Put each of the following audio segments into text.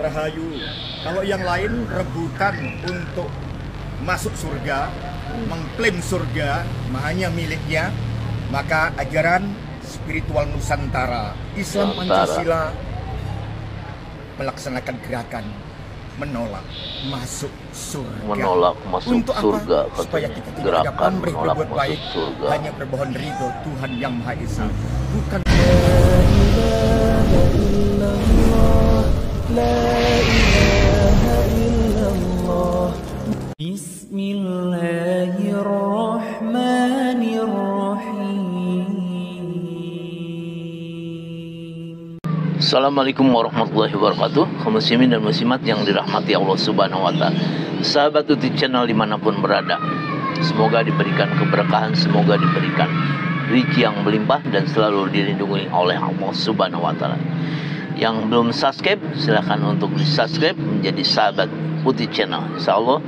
Rahayu. Kalau yang lain rebutan untuk masuk surga, mengklaim surga hanya miliknya, maka ajaran spiritual Nusantara Islam Pancasila melaksanakan gerakan menolak masuk surga. Menolak masuk untuk surga, apa? Supaya kita tidak ada gerakan pamrih menolak berbuat masuk baik, surga. hanya bermohon ridho Tuhan Yang Maha Esa. Bukan Assalamualaikum warahmatullahi wabarakatuh. Kaum muslimin dan muslimat yang dirahmati Allah Subhanahu wa Ta'ala, sahabat YouTube channel dimanapun berada, semoga diberikan keberkahan, semoga diberikan rezeki yang melimpah dan selalu dilindungi oleh Allah Subhanahu wa Ta'ala. Yang belum subscribe, silahkan untuk di subscribe menjadi sahabat YouTube channel. Insya Allah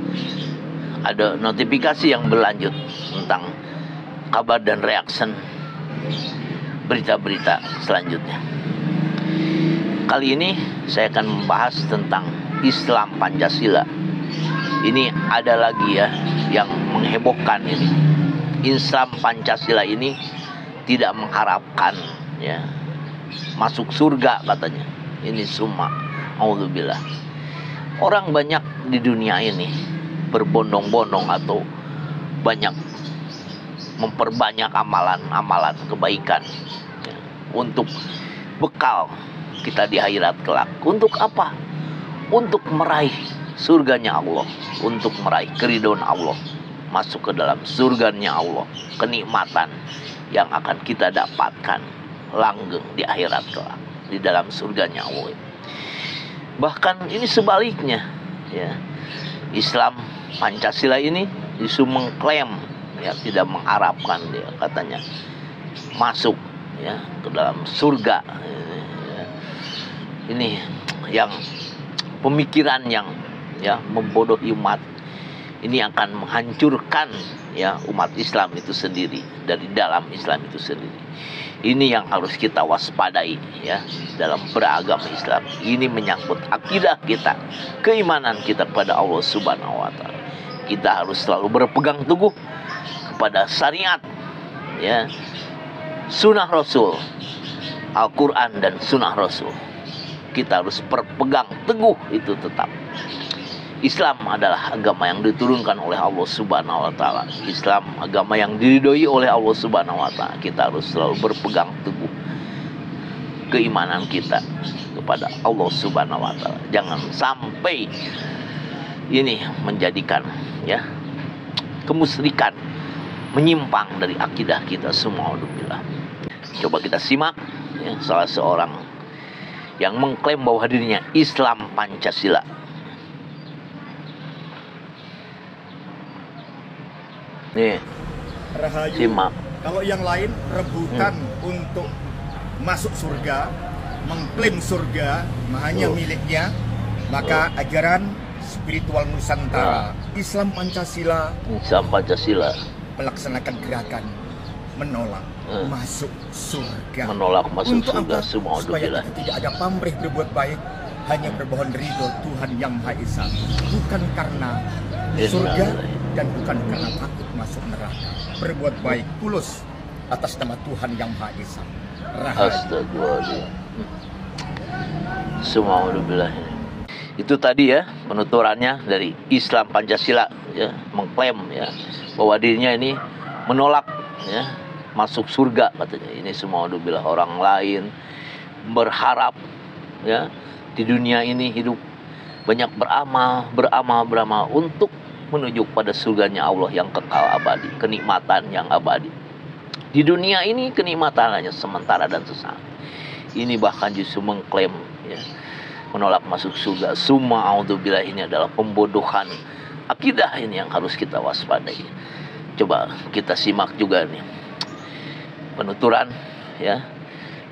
ada notifikasi yang berlanjut tentang kabar dan reaction berita-berita selanjutnya. Kali ini saya akan membahas tentang Islam Pancasila. Ini ada lagi ya yang menghebohkan ini. Islam Pancasila ini tidak mengharapkan ya masuk surga katanya. Ini summa auzubillah. Orang banyak di dunia ini berbondong-bondong atau banyak memperbanyak amalan-amalan kebaikan ya, untuk bekal kita di akhirat kelak. Untuk apa? Untuk meraih surganya Allah, untuk meraih keridhaan Allah, masuk ke dalam surganya Allah, kenikmatan yang akan kita dapatkan langgeng di akhirat kelak, di dalam surganya Allah. Bahkan ini sebaliknya ya, Islam Pancasila ini justru mengklaim ya, tidak mengharapkan dia katanya masuk ya ke dalam surga. Ini yang pemikiran yang ya membodohi umat ini akan menghancurkan ya umat Islam itu sendiri, dari dalam Islam itu sendiri. Ini yang harus kita waspadai ya dalam beragama Islam. Ini menyangkut akidah kita, keimanan kita kepada Allah Subhanahu wa Ta'ala. Kita harus selalu berpegang teguh kepada syariat ya, sunnah Rasul, Al-Quran dan sunnah Rasul. Kita harus berpegang teguh itu tetap. Islam adalah agama yang diturunkan oleh Allah Subhanahu wa Ta'ala. Islam agama yang diridhoi oleh Allah Subhanahu wa Ta'ala. Kita harus selalu berpegang teguh keimanan kita kepada Allah Subhanahu wa Ta'ala. Jangan sampai ini menjadikan ya kemusyrikan, menyimpang dari akidah kita semua. Coba kita simak ya, salah seorang yang mengklaim bahwa dirinya Islam Pancasila. Nih, Rahayu. simak. Kalau yang lain rebutan untuk masuk surga, mengklaim surga hanya miliknya, maka ajaran spiritual Nusantara Islam Pancasila melaksanakan gerakan menolak masuk surga. Menolak masuk untuk surga apa? semua. Supaya kita tidak ada pamrih berbuat baik, hanya bermohon ridho Tuhan Yang Maha Esa. Bukan karena surga dan bukan karena takut masuk neraka. Berbuat baik tulus atas nama Tuhan Yang Maha Esa. Astagfirullahaladzim. Semua itu tadi ya penuturannya dari Islam Pancasila ya, mengklaim ya bahwa dirinya ini menolak ya masuk surga katanya. Ini semua orang lain berharap ya di dunia ini hidup banyak beramal untuk menuju pada surganya Allah yang kekal abadi, kenikmatan yang abadi. Di dunia ini kenikmatan hanya sementara dan sesaat. Ini bahkan justru mengklaim ya menolak masuk surga. Summa auzubillah, ini adalah pembodohan akidah ini yang harus kita waspadai. Coba kita simak juga nih penuturan ya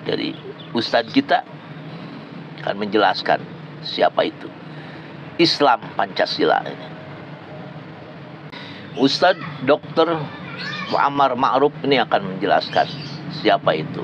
dari Ustadz kita akan menjelaskan siapa itu Islam Pancasila ini. Ustadz Dr. Muammar Ma'ruf ini akan menjelaskan siapa itu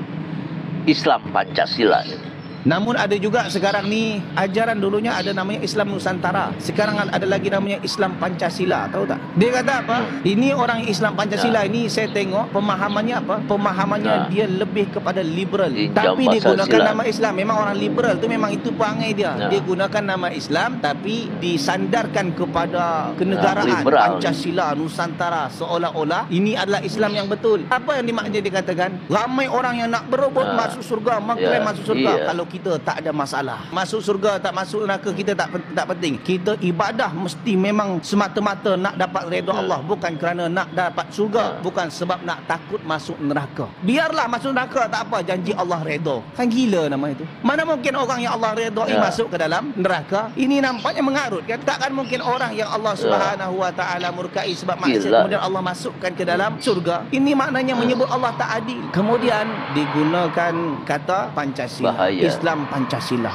Islam Pancasila ini. Namun ada juga sekarang ni ajaran dulunya ada namanya Islam Nusantara. Sekarang ada lagi namanya Islam Pancasila, tahu tak? Dia kata apa? Ini orang Islam Pancasila ini saya tengok pemahamannya apa? Pemahamannya dia lebih kepada liberal. Tapi dia gunakan nama Islam. Memang orang liberal tu memang itu perangai dia. Dia gunakan nama Islam tapi disandarkan kepada kenegaraan Pancasila Nusantara, seolah-olah ini adalah Islam yang betul. Apa yang dimaksud dikatakan? Ramai orang yang nak berebut masuk surga, mengklaim masuk surga. Kalau kita tak ada masalah, masuk surga tak masuk neraka kita tak penting. Kita ibadah mesti memang semata-mata nak dapat redha Allah, bukan kerana nak dapat surga, bukan sebab nak takut masuk neraka. Biarlah masuk neraka tak apa, janji Allah redha. Kan gila nama itu. Mana mungkin orang yang Allah redai masuk ke dalam neraka? Ini nampaknya mengarut kan? Takkan mungkin orang yang Allah Subhanahu wa taala murkai sebab maksiat kemudian Allah masukkan ke dalam surga. Ini maknanya menyebut Allah tak adil. Kemudian digunakan kata Pancasila. Bahaya. Islam Pancasila.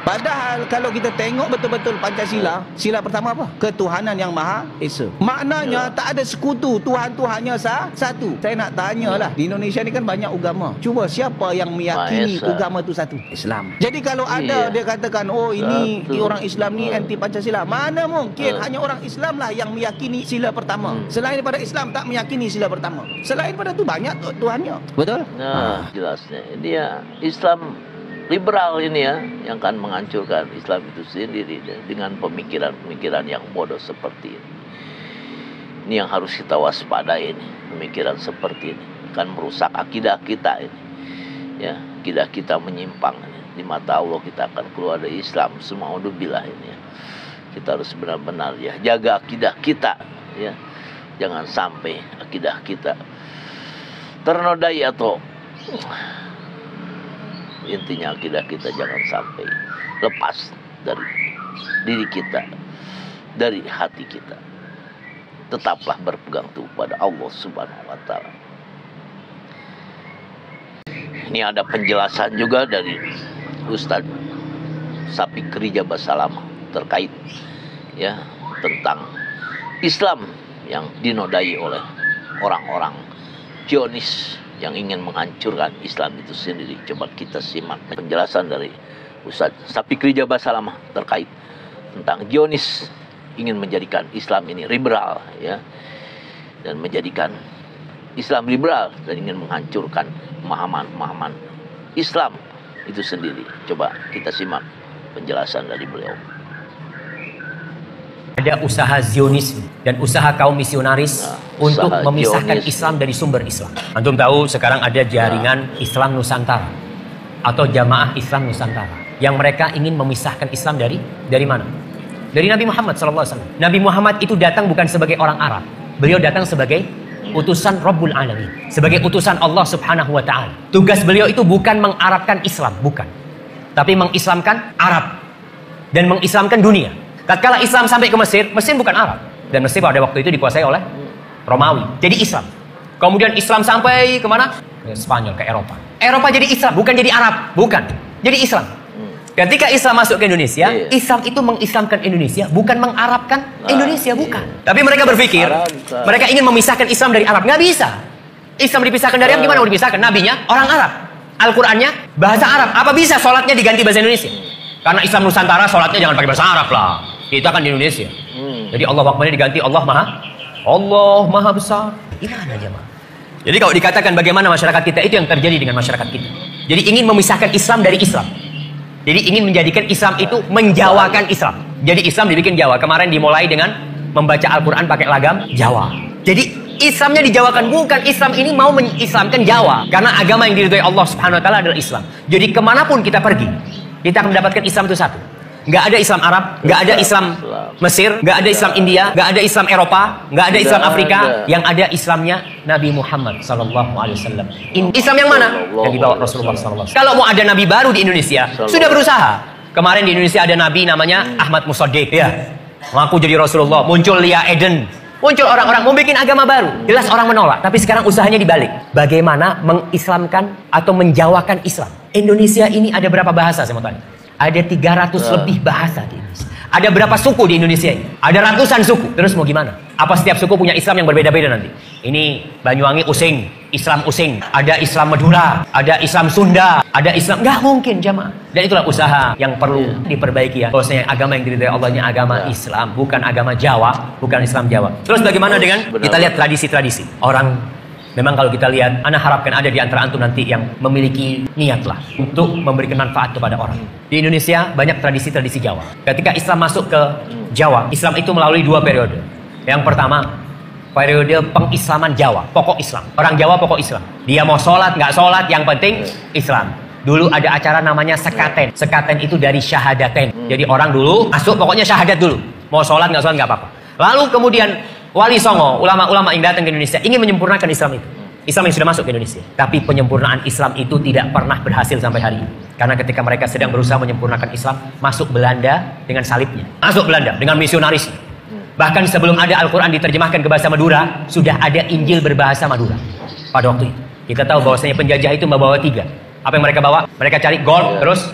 Padahal kalau kita tengok betul-betul Pancasila, sila pertama apa? Ketuhanan yang Maha Esa. Maknanya tak ada sekutu, Tuhan-Tuhannya satu. Saya nak tanyalah, di Indonesia ni kan banyak agama. Cuba siapa yang meyakini agama tu satu? Islam. Jadi kalau ada dia katakan, oh ini orang Islam ni anti Pancasila. Mana mungkin hanya orang Islam lah yang meyakini sila pertama. Selain daripada Islam tak meyakini sila pertama. Selain daripada tu banyak Tuhannya. Betul? Jelasnya. Dia Islam liberal ini yang akan menghancurkan Islam itu sendiri dengan pemikiran-pemikiran yang bodoh seperti ini. Ini yang harus kita waspadai ini. Pemikiran seperti ini akan merusak akidah kita ini. Ya, akidah kita menyimpang ini. Di mata Allah kita akan keluar dari Islam. Semaudubillah ini ya. Kita harus benar-benar jaga akidah kita ya. Jangan sampai akidah kita ternodai atau intinya akidah kita jangan sampai lepas dari diri kita, dari hati kita. Tetaplah berpegang teguh pada Allah Subhanahu wa taala. Ini ada penjelasan juga dari Ustaz Sapikri Jabasalama terkait tentang Islam yang dinodai oleh orang-orang Zionis yang ingin menghancurkan Islam itu sendiri. Coba kita simak penjelasan dari Ustaz Sapikri Jabasalama terkait tentang Zionis ingin menjadikan Islam ini liberal dan menjadikan Islam liberal dan ingin menghancurkan pemahaman Islam itu sendiri. Coba kita simak penjelasan dari beliau. Ada usaha Zionis dan usaha kaum misionaris untuk memisahkan Islam dari sumber Islam. Antum tahu sekarang ada jaringan Islam Nusantara atau Jamaah Islam Nusantara yang mereka ingin memisahkan Islam dari mana? Dari Nabi Muhammad SAW. Nabi Muhammad itu datang bukan sebagai orang Arab. Beliau datang sebagai utusan Rabbul Alamin, sebagai utusan Allah Subhanahu wa taala. Tugas beliau itu bukan mengarabkan Islam, bukan. Tapi mengislamkan Arab dan mengislamkan dunia. Tatkala Islam sampai ke Mesir, Mesir bukan Arab. Dan Mesir pada waktu itu dikuasai oleh Romawi. Jadi Islam. Kemudian Islam sampai kemana? Ke Spanyol, ke Eropa. Eropa jadi Islam, bukan jadi Arab. Bukan. Jadi Islam. Ketika Islam masuk ke Indonesia, Islam itu mengislamkan Indonesia, bukan mengarabkan Indonesia, bukan. Tapi mereka berpikir, mereka ingin memisahkan Islam dari Arab. Nggak bisa. Islam dipisahkan dari Arab, gimana mau dipisahkan? Nabinya orang Arab. Al-Qurannya bahasa Arab. Apa bisa sholatnya diganti bahasa Indonesia? Karena Islam Nusantara sholatnya jangan pakai bahasa Arab lah. Kita kan di Indonesia. Jadi Allah Akbarnya diganti Allah Maha Besar. Gimana jemaah? Jadi kalau dikatakan bagaimana masyarakat kita, itu yang terjadi dengan masyarakat kita. Jadi ingin memisahkan Islam dari Islam. Jadi ingin menjadikan Islam itu menjawakan Islam. Jadi Islam dibikin Jawa. Kemarin dimulai dengan membaca Al-Quran pakai lagam Jawa. Jadi Islamnya dijawakan, bukan Islam ini mau mengislamkan Jawa. Karena agama yang diridhoi Allah Subhanahu wa taala adalah Islam. Jadi kemanapun kita pergi, kita akan mendapatkan Islam itu satu. Nggak ada Islam Arab, nggak ada Islam Mesir, nggak ada Islam India, nggak ada Islam Eropa, nggak ada Islam Afrika. Yang ada Islamnya Nabi Muhammad SAW. Islam yang mana? Yang dibawa Rasulullah SAW. Kalau mau ada Nabi baru di Indonesia, sudah berusaha. Kemarin di Indonesia ada Nabi namanya Ahmad Musaddiq. Ya, mengaku jadi Rasulullah. Muncul Lia Eden. Muncul orang-orang mau bikin agama baru. Jelas orang menolak. Tapi sekarang usahanya dibalik. Bagaimana mengislamkan atau menjawakan Islam. Indonesia ini ada berapa bahasa saya mau tanya? Ada 300 lebih bahasa di Indonesia. Ada berapa suku di Indonesia ini? Ada ratusan suku. Terus mau gimana? Apa setiap suku punya Islam yang berbeda-beda nanti? Ini Banyuwangi Using, Islam Using. Ada Islam Madura, ada Islam Sunda, ada Islam. Nggak mungkin jamaah. Dan itulah usaha yang perlu diperbaiki ya. Bahwasanya agama yang diridhai Allah nya agama Islam, bukan agama Jawa, bukan Islam Jawa. Terus bagaimana dengan kita lihat tradisi-tradisi orang. Memang kalau kita lihat, ana harapkan ada di antara antum nanti yang memiliki niat lah untuk memberikan manfaat kepada orang. Di Indonesia banyak tradisi-tradisi Jawa. Ketika Islam masuk ke Jawa, Islam itu melalui 2 periode. Yang pertama, periode pengislaman Jawa, pokok Islam. Orang Jawa pokok Islam. Dia mau sholat, nggak sholat, yang penting Islam. Dulu ada acara namanya sekaten. Sekaten itu dari syahadaten. Jadi orang dulu masuk pokoknya syahadat dulu. Mau sholat, nggak apa-apa. Lalu kemudian Wali Songo, ulama-ulama yang datang ke Indonesia ingin menyempurnakan Islam itu. Islam yang sudah masuk ke Indonesia. Tapi penyempurnaan Islam itu tidak pernah berhasil sampai hari ini. Karena ketika mereka sedang berusaha menyempurnakan Islam, masuk Belanda dengan salibnya. Masuk Belanda dengan misionaris. Bahkan sebelum ada Al-Quran diterjemahkan ke bahasa Madura, sudah ada Injil berbahasa Madura. Pada waktu itu. Kita tahu bahwasanya penjajah itu membawa 3. Apa yang mereka bawa? Mereka cari gold, terus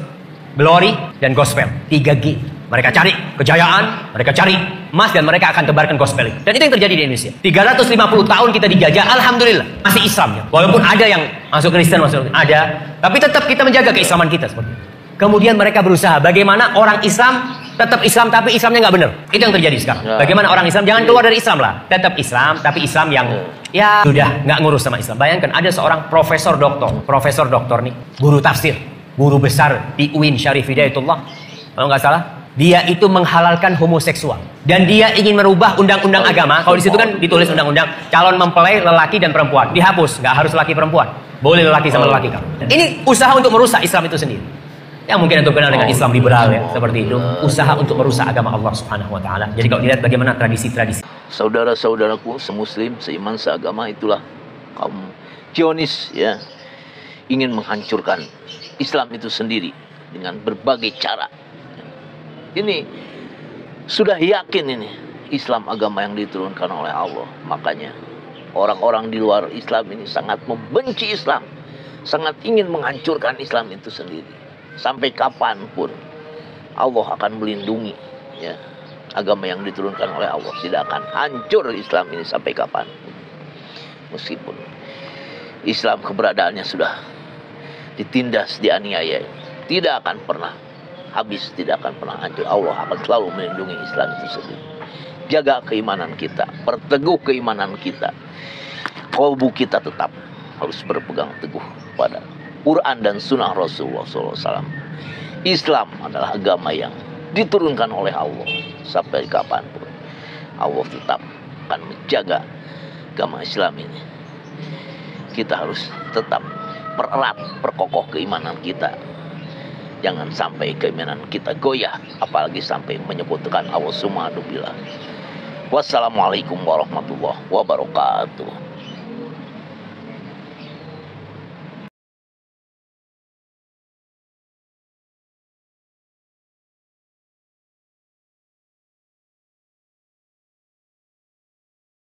glory, dan gospel. 3G. Mereka cari kejayaan, mereka cari emas, dan mereka akan tebarkan gospel itu. Dan itu yang terjadi di Indonesia. 350 tahun kita dijajah, alhamdulillah masih Islam ya. Walaupun ada yang masuk Kristen, ada, tapi tetap kita menjaga keislaman kita seperti itu. Kemudian mereka berusaha bagaimana orang Islam tetap Islam tapi Islamnya nggak benar. Itu yang terjadi sekarang. Bagaimana orang Islam jangan keluar dari Islam lah, tetap Islam tapi Islam yang ya sudah nggak ngurus sama Islam. Bayangkan ada seorang profesor doktor nih, guru tafsir, guru besar di UIN Syarif Hidayatullah, kalau nggak salah. Dia itu menghalalkan homoseksual dan dia ingin merubah undang-undang agama. Kalau di situ kan ditulis undang-undang calon mempelai lelaki dan perempuan dihapus, nggak harus laki perempuan, boleh lelaki sama lelaki. Ini usaha untuk merusak Islam itu sendiri. Yang mungkin untuk kenal dengan Islam liberal ya, seperti itu. Usaha untuk merusak agama Allah Subhanahu Wa Taala. Jadi kalau dilihat bagaimana tradisi-tradisi. Saudara-saudaraku semuslim, seiman, seagama, itulah kaum Zionis ya, ingin menghancurkan Islam itu sendiri dengan berbagai cara. Ini sudah yakin ini Islam agama yang diturunkan oleh Allah. Makanya orang-orang di luar Islam ini sangat membenci Islam, sangat ingin menghancurkan Islam itu sendiri. Sampai kapanpun Allah akan melindungi ya, agama yang diturunkan oleh Allah. Tidak akan hancur Islam ini sampai kapanpun. Meskipun Islam keberadaannya sudah ditindas, dianiaya, tidak akan pernah habis, tidak akan pernah hancur. Allah akan selalu melindungi Islam itu sendiri. Jaga keimanan kita, perteguh keimanan kita. Kalbu kita tetap harus berpegang teguh pada Quran dan Sunnah Rasulullah SAW. Islam adalah agama yang diturunkan oleh Allah. Sampai kapanpun Allah tetap akan menjaga agama Islam ini. Kita harus tetap pererat, perkokoh keimanan kita. Jangan sampai keimanan kita goyah, apalagi sampai menyebutkan Allah Subhanahu wa ta'ala. Wassalamualaikum warahmatullahi wabarakatuh.